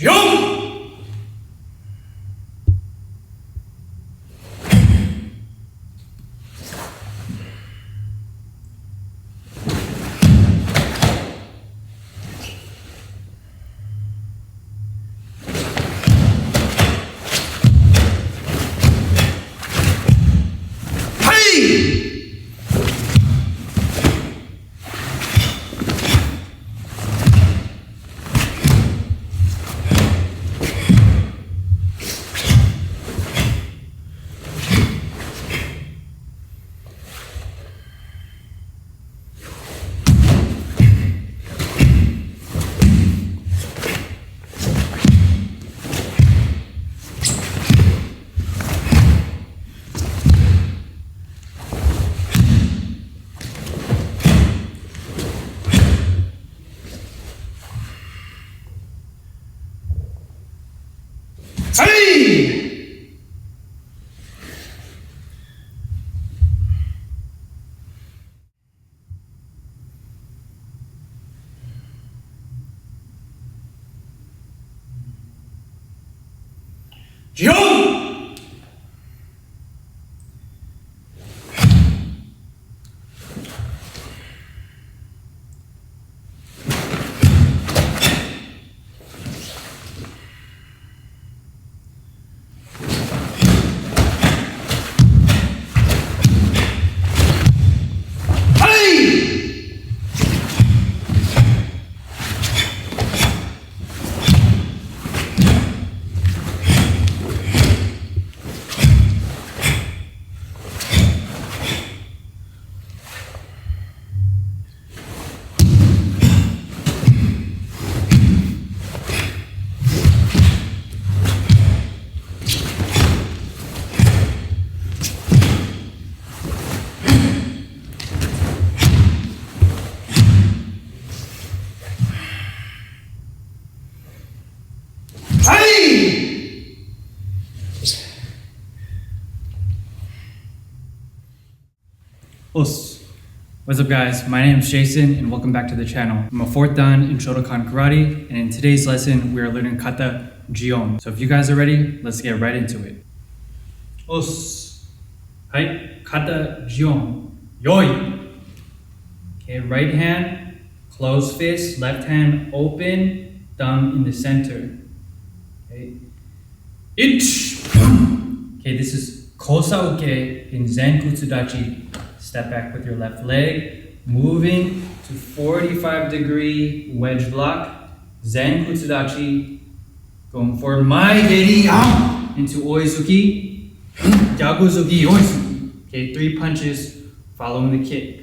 Jump! Hey! Jump! What's up guys, my name is Jason and welcome back to the channel. I'm a 4th dan in Shotokan Karate and in today's lesson we are learning kata jion. So if you guys are ready, let's get right into it. Hai, kata jion. Yoi! Okay, right hand, closed fist, left hand open, thumb in the center. Okay. Ich! Okay, this is kosa uke in Zen Kutsudachi. Step back with your left leg, moving to 45-degree wedge block, Zen Kutsudachi, going forward, Mai Geri into Oizuki, Gyakuzuki, Oizuki. Okay, 3 punches following the kick.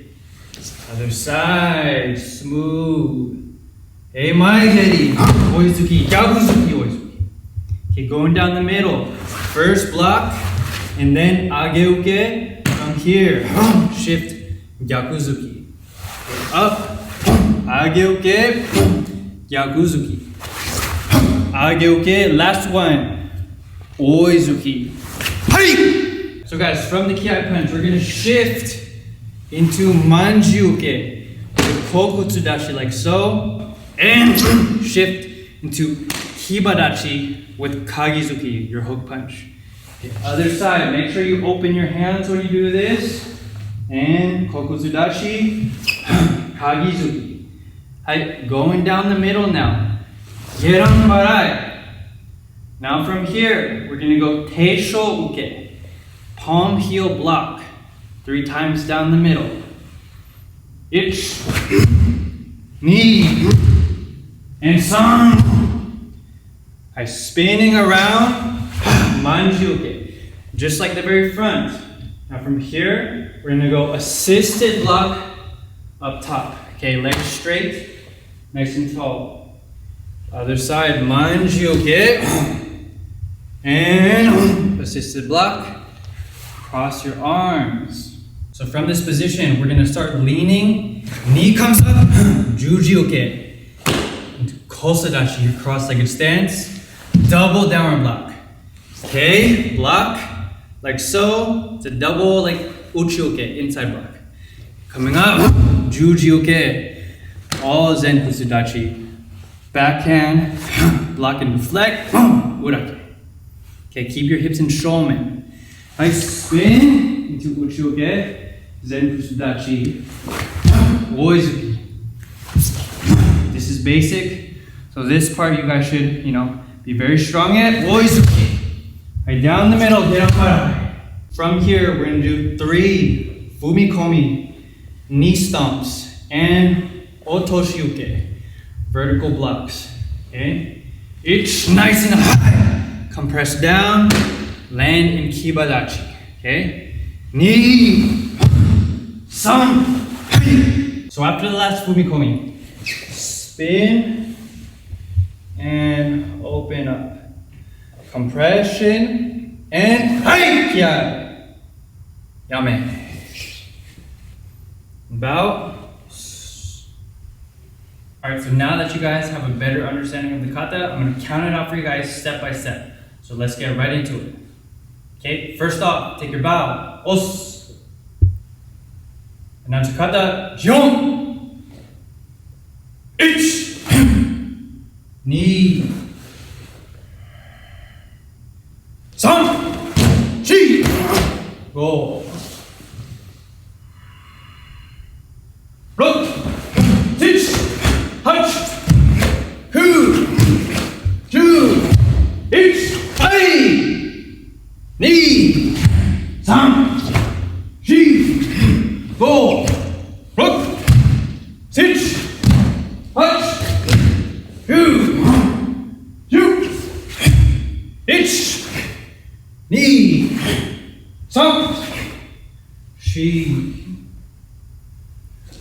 Other side, smooth. Hey, Mai Geri, Oizuki, Gyakuzuki, Oizuki. Okay, going down the middle, first block, and then Ageuke. From here, shift Gyakuzuki. Up, Ageuke, Gyakuzuki. Ageuke, last one, Oizuki. Hey! So guys, from the Kiai punch, we're gonna shift into Manjiuke with Kokutsudachi like so, and shift into Hibadachi with Kagizuki, your hook punch. Okay, other side, make sure you open your hands when you do this. And Kokutsudachi, Kagizuki. Hi, going down the middle now. Geran Barai. Now from here, we're gonna go Teisho Uke. Palm heel block. 3 times down the middle. Ich, ni, and san. Hi, spinning around. Manjiuke, just like the very front. Now from here, we're gonna go assisted block up top. Okay, legs straight, nice and tall. Other side, Manjiuke, and assisted block. Cross your arms. So from this position, we're gonna start leaning. Knee comes up, Jujiuke. Into Kosadachi, your cross-legged stance. Double downward block. Okay, block, like so. It's a double, like uchi-uke, inside block. Coming up, juji-uke, all Zen Kutsudachi. backhand, block and deflect, urake. Okay, keep your hips in shomen. Nice spin into uchioke, zen kusudachi, oizuki. This is basic, so this part you guys should, be very strong at. Oizuki. Right down the middle, get up high. From here, we're gonna do 3 fumikomi, knee stomps, and otoshiuke, vertical blocks. Okay? Each nice and high. Compress down, land in kibadachi. Okay? Knee, san, hai. So after the last fumikomi, spin and open up. Compression and hai, kiai. Yame. Bow. Alright, so now that you guys have a better understanding of the kata, I'm going to count it out for you guys step by step. So let's get right into it. Okay, first off, take your bow. Os. Announce your kata. Jion. Ich. Ni. San. Chi. Go. Look. Teach. Hunch. Two. Two. Ich. Hai. Ni. San. Chi. Go. Look. Teach. Hunch. Two. Two. Ich. Ni. San. Chi.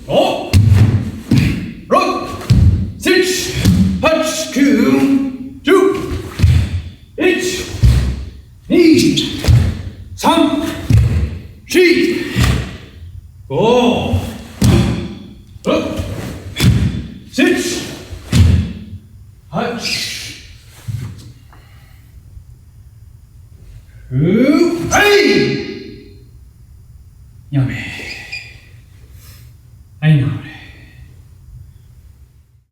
Oh. Rock. Six. Punch. Two. Two. Ich. Ni. San. Chi. Go. Rock. Six. Punch. Two. Hey. Yummy.